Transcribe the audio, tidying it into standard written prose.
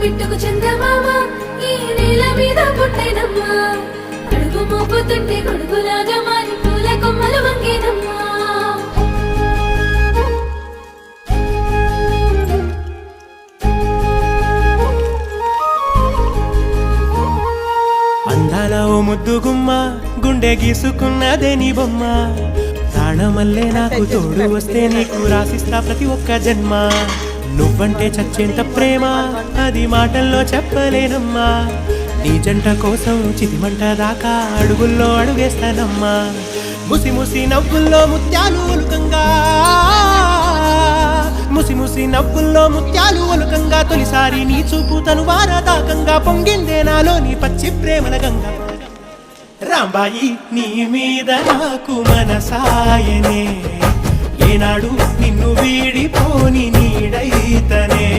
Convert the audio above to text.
బిట్టుకు చందమామ ఈ నేల మీద పుట్టేనమ్మా అడుగు మోపుతుంటే గొడుగులాగా మారి పూల కొమ్మలు వంగేనమ్మా అందాల ఓ ముద్దు గుమ్మ గుండె గీసుకున్నదే నీ బొమ్మ ప్రాణమల్లే నాకు తోడు వస్తే నీకు రాసిస్తా ప్రతి ఒక్క జన్మ నువ్వంటే చచ్చేంత ప్రేమ అది మాటల్లో చెప్పలేనమ్మా నీ జంట కోసం చితిమంట దాకా అడుగుల్లో అడుగేస్తానమ్మా ముసి ముసి నవ్వుల్లో ముత్యాలు ఒలుకంగా ముసి ముసి నవ్వుల్లో ముత్యాలు ఒలుకంగా తొలిసారి నీ చూపు తను వారదాకంగా పొంగిందే నాలో నీ పచ్చి ప్రేమల గంగా రాంబాయి నీ మీద నాకు మనసాయనే ఏనాడు నిన్ను వీడిపోని నీడైతనే